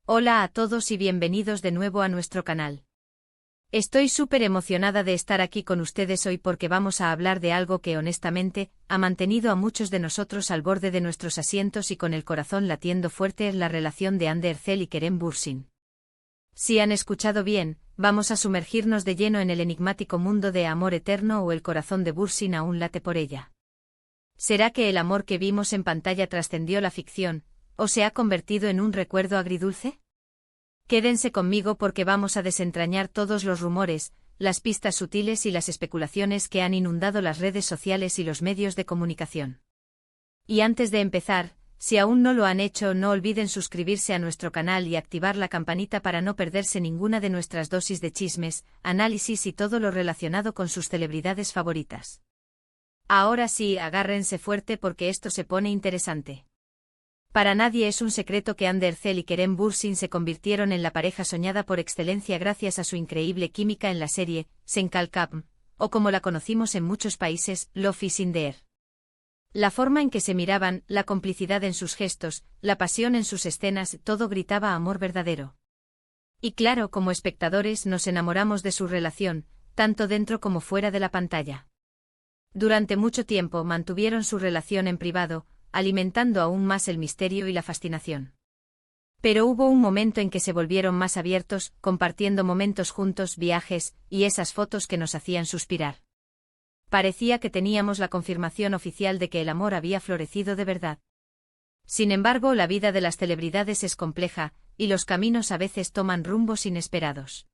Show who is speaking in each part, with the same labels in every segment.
Speaker 1: Hola a todos y bienvenidos de nuevo a nuestro canal. Estoy súper emocionada de estar aquí con ustedes hoy porque vamos a hablar de algo que honestamente ha mantenido a muchos de nosotros al borde de nuestros asientos y con el corazón latiendo fuerte, es la relación de Hande Erçel y Kerem Bürsin. Si han escuchado bien, vamos a sumergirnos de lleno en el enigmático mundo de Amor Eterno o el corazón de Bürsin aún late por ella. ¿Será que el amor que vimos en pantalla trascendió la ficción, o se ha convertido en un recuerdo agridulce? Quédense conmigo porque vamos a desentrañar todos los rumores, las pistas sutiles y las especulaciones que han inundado las redes sociales y los medios de comunicación. Y antes de empezar, si aún no lo han hecho, no olviden suscribirse a nuestro canal y activar la campanita para no perderse ninguna de nuestras dosis de chismes, análisis y todo lo relacionado con sus celebridades favoritas. Ahora sí, agárrense fuerte porque esto se pone interesante. Para nadie es un secreto que Hande Erçel y Kerem Bürsin se convirtieron en la pareja soñada por excelencia gracias a su increíble química en la serie Sen Kalkam, o como la conocimos en muchos países, Love is in the air. La forma en que se miraban, la complicidad en sus gestos, la pasión en sus escenas, todo gritaba amor verdadero. Y claro, como espectadores nos enamoramos de su relación, tanto dentro como fuera de la pantalla. Durante mucho tiempo mantuvieron su relación en privado, alimentando aún más el misterio y la fascinación. Pero hubo un momento en que se volvieron más abiertos, compartiendo momentos juntos, viajes, y esas fotos que nos hacían suspirar. Parecía que teníamos la confirmación oficial de que el amor había florecido de verdad. Sin embargo, la vida de las celebridades es compleja, y los caminos a veces toman rumbos inesperados.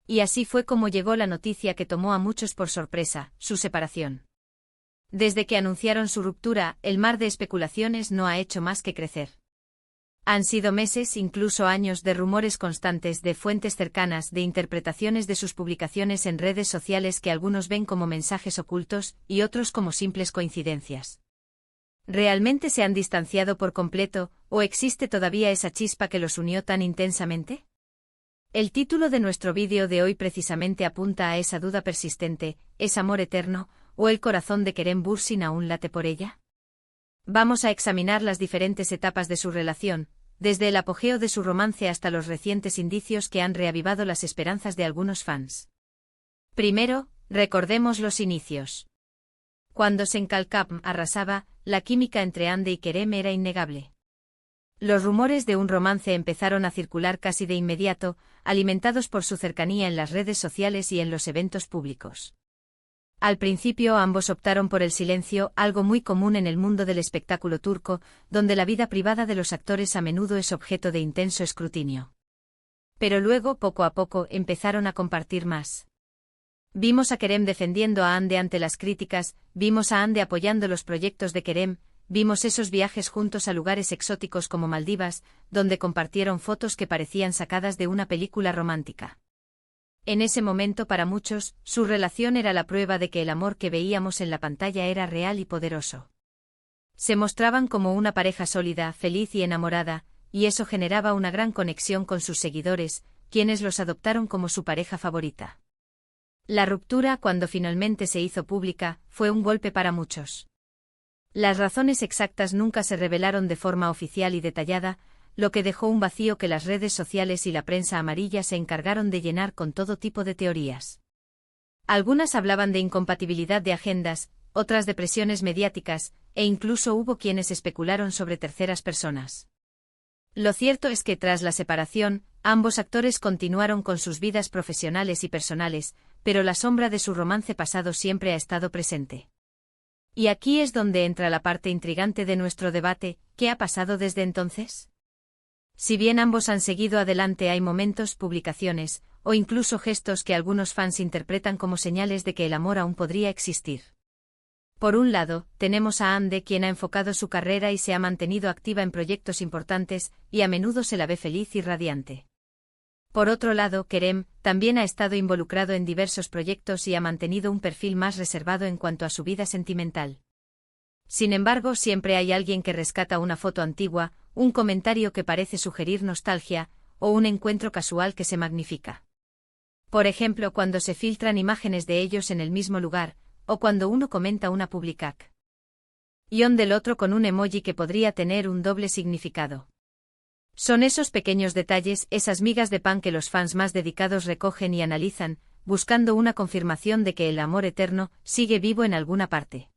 Speaker 1: Y así fue como llegó la noticia que tomó a muchos por sorpresa, su separación. Desde que anunciaron su ruptura, el mar de especulaciones no ha hecho más que crecer. Han sido meses, incluso años, de rumores constantes, de fuentes cercanas, de interpretaciones de sus publicaciones en redes sociales que algunos ven como mensajes ocultos y otros como simples coincidencias. ¿Realmente se han distanciado por completo, o existe todavía esa chispa que los unió tan intensamente? El título de nuestro vídeo de hoy precisamente apunta a esa duda persistente: ¿es amor eterno, o el corazón de Kerem Bürsin aún late por ella? Vamos a examinar las diferentes etapas de su relación, desde el apogeo de su romance hasta los recientes indicios que han reavivado las esperanzas de algunos fans. Primero, recordemos los inicios. Cuando Sen Kalkam arrasaba, la química entre Hande y Kerem era innegable. Los rumores de un romance empezaron a circular casi de inmediato, alimentados por su cercanía en las redes sociales y en los eventos públicos. Al principio ambos optaron por el silencio, algo muy común en el mundo del espectáculo turco, donde la vida privada de los actores a menudo es objeto de intenso escrutinio. Pero luego, poco a poco, empezaron a compartir más. Vimos a Kerem defendiendo a Hande ante las críticas, vimos a Hande apoyando los proyectos de Kerem, vimos esos viajes juntos a lugares exóticos como Maldivas, donde compartieron fotos que parecían sacadas de una película romántica. En ese momento, para muchos, su relación era la prueba de que el amor que veíamos en la pantalla era real y poderoso. Se mostraban como una pareja sólida, feliz y enamorada, y eso generaba una gran conexión con sus seguidores, quienes los adoptaron como su pareja favorita. La ruptura, cuando finalmente se hizo pública, fue un golpe para muchos. Las razones exactas nunca se revelaron de forma oficial y detallada, lo que dejó un vacío que las redes sociales y la prensa amarilla se encargaron de llenar con todo tipo de teorías. Algunas hablaban de incompatibilidad de agendas, otras de presiones mediáticas, e incluso hubo quienes especularon sobre terceras personas. Lo cierto es que tras la separación, ambos actores continuaron con sus vidas profesionales y personales, pero la sombra de su romance pasado siempre ha estado presente. Y aquí es donde entra la parte intrigante de nuestro debate: ¿qué ha pasado desde entonces? Si bien ambos han seguido adelante, hay momentos, publicaciones, o incluso gestos que algunos fans interpretan como señales de que el amor aún podría existir. Por un lado, tenemos a Hande, quien ha enfocado su carrera y se ha mantenido activa en proyectos importantes, y a menudo se la ve feliz y radiante. Por otro lado, Kerem también ha estado involucrado en diversos proyectos y ha mantenido un perfil más reservado en cuanto a su vida sentimental. Sin embargo, siempre hay alguien que rescata una foto antigua, un comentario que parece sugerir nostalgia, o un encuentro casual que se magnifica. Por ejemplo, cuando se filtran imágenes de ellos en el mismo lugar, o cuando uno comenta una publicac del otro con un emoji que podría tener un doble significado. Son esos pequeños detalles, esas migas de pan que los fans más dedicados recogen y analizan, buscando una confirmación de que el amor eterno sigue vivo en alguna parte.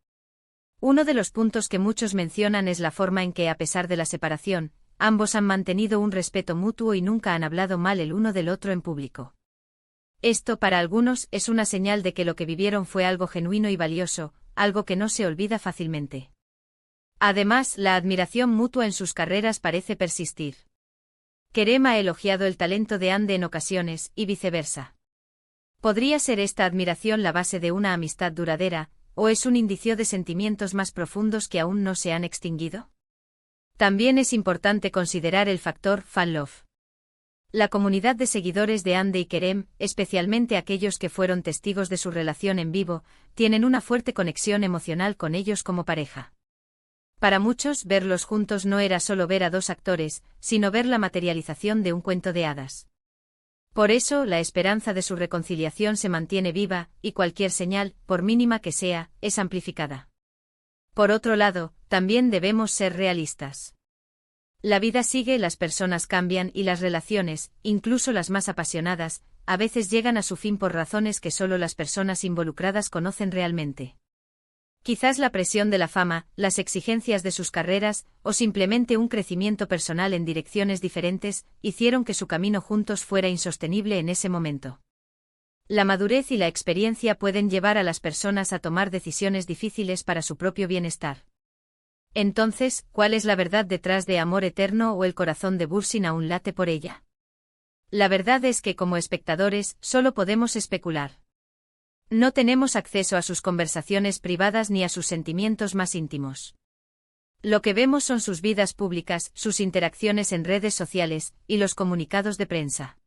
Speaker 1: Uno de los puntos que muchos mencionan es la forma en que, a pesar de la separación, ambos han mantenido un respeto mutuo y nunca han hablado mal el uno del otro en público. Esto, para algunos, es una señal de que lo que vivieron fue algo genuino y valioso, algo que no se olvida fácilmente. Además, la admiración mutua en sus carreras parece persistir. Kerem ha elogiado el talento de Hande en ocasiones, y viceversa. ¿Podría ser esta admiración la base de una amistad duradera, o es un indicio de sentimientos más profundos que aún no se han extinguido? También es importante considerar el factor fan love. La comunidad de seguidores de Hande y Kerem, especialmente aquellos que fueron testigos de su relación en vivo, tienen una fuerte conexión emocional con ellos como pareja. Para muchos, verlos juntos no era solo ver a dos actores, sino ver la materialización de un cuento de hadas. Por eso, la esperanza de su reconciliación se mantiene viva, y cualquier señal, por mínima que sea, es amplificada. Por otro lado, también debemos ser realistas. La vida sigue, las personas cambian y las relaciones, incluso las más apasionadas, a veces llegan a su fin por razones que solo las personas involucradas conocen realmente. Quizás la presión de la fama, las exigencias de sus carreras, o simplemente un crecimiento personal en direcciones diferentes, hicieron que su camino juntos fuera insostenible en ese momento. La madurez y la experiencia pueden llevar a las personas a tomar decisiones difíciles para su propio bienestar. Entonces, ¿cuál es la verdad detrás de Amor Eterno o el corazón de Bürsin aún late por ella? La verdad es que como espectadores, solo podemos especular. No tenemos acceso a sus conversaciones privadas ni a sus sentimientos más íntimos. Lo que vemos son sus vidas públicas, sus interacciones en redes sociales, y los comunicados de prensa.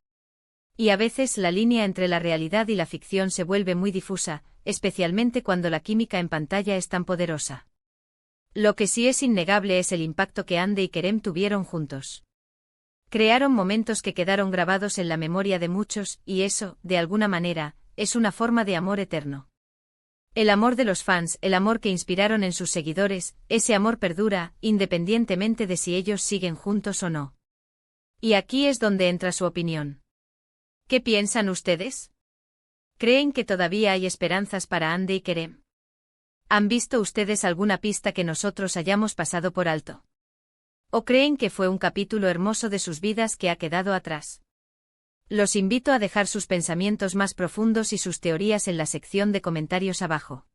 Speaker 1: Y a veces la línea entre la realidad y la ficción se vuelve muy difusa, especialmente cuando la química en pantalla es tan poderosa. Lo que sí es innegable es el impacto que Hande y Kerem tuvieron juntos. Crearon momentos que quedaron grabados en la memoria de muchos, y eso, de alguna manera, es una forma de amor eterno. El amor de los fans, el amor que inspiraron en sus seguidores, ese amor perdura, independientemente de si ellos siguen juntos o no. Y aquí es donde entra su opinión. ¿Qué piensan ustedes? ¿Creen que todavía hay esperanzas para Hande y Kerem? ¿Han visto ustedes alguna pista que nosotros hayamos pasado por alto? ¿O creen que fue un capítulo hermoso de sus vidas que ha quedado atrás? Los invito a dejar sus pensamientos más profundos y sus teorías en la sección de comentarios abajo.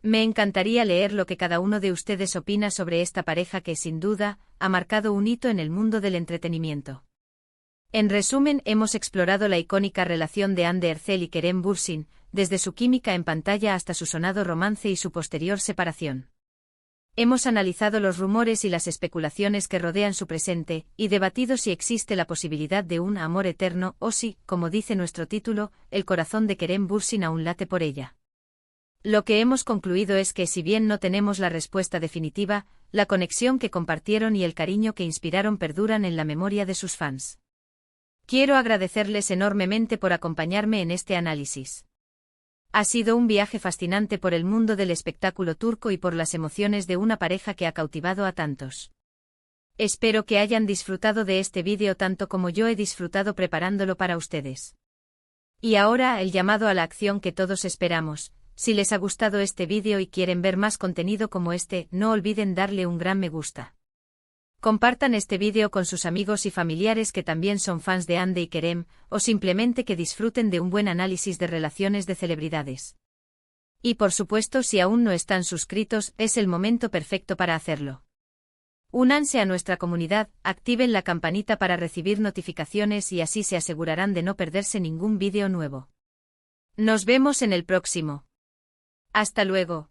Speaker 1: Me encantaría leer lo que cada uno de ustedes opina sobre esta pareja que, sin duda, ha marcado un hito en el mundo del entretenimiento. En resumen, hemos explorado la icónica relación de Hande Erçel y Kerem Bürsin, desde su química en pantalla hasta su sonado romance y su posterior separación. Hemos analizado los rumores y las especulaciones que rodean su presente, y debatido si existe la posibilidad de un amor eterno o si, como dice nuestro título, el corazón de Kerem Bürsin aún late por ella. Lo que hemos concluido es que si bien no tenemos la respuesta definitiva, la conexión que compartieron y el cariño que inspiraron perduran en la memoria de sus fans. Quiero agradecerles enormemente por acompañarme en este análisis. Ha sido un viaje fascinante por el mundo del espectáculo turco y por las emociones de una pareja que ha cautivado a tantos. Espero que hayan disfrutado de este vídeo tanto como yo he disfrutado preparándolo para ustedes. Y ahora el llamado a la acción que todos esperamos. Si les ha gustado este vídeo y quieren ver más contenido como este, no olviden darle un gran me gusta. Compartan este vídeo con sus amigos y familiares que también son fans de Hande y Kerem, o simplemente que disfruten de un buen análisis de relaciones de celebridades. Y por supuesto, si aún no están suscritos, es el momento perfecto para hacerlo. Únanse a nuestra comunidad, activen la campanita para recibir notificaciones y así se asegurarán de no perderse ningún vídeo nuevo. Nos vemos en el próximo. Hasta luego.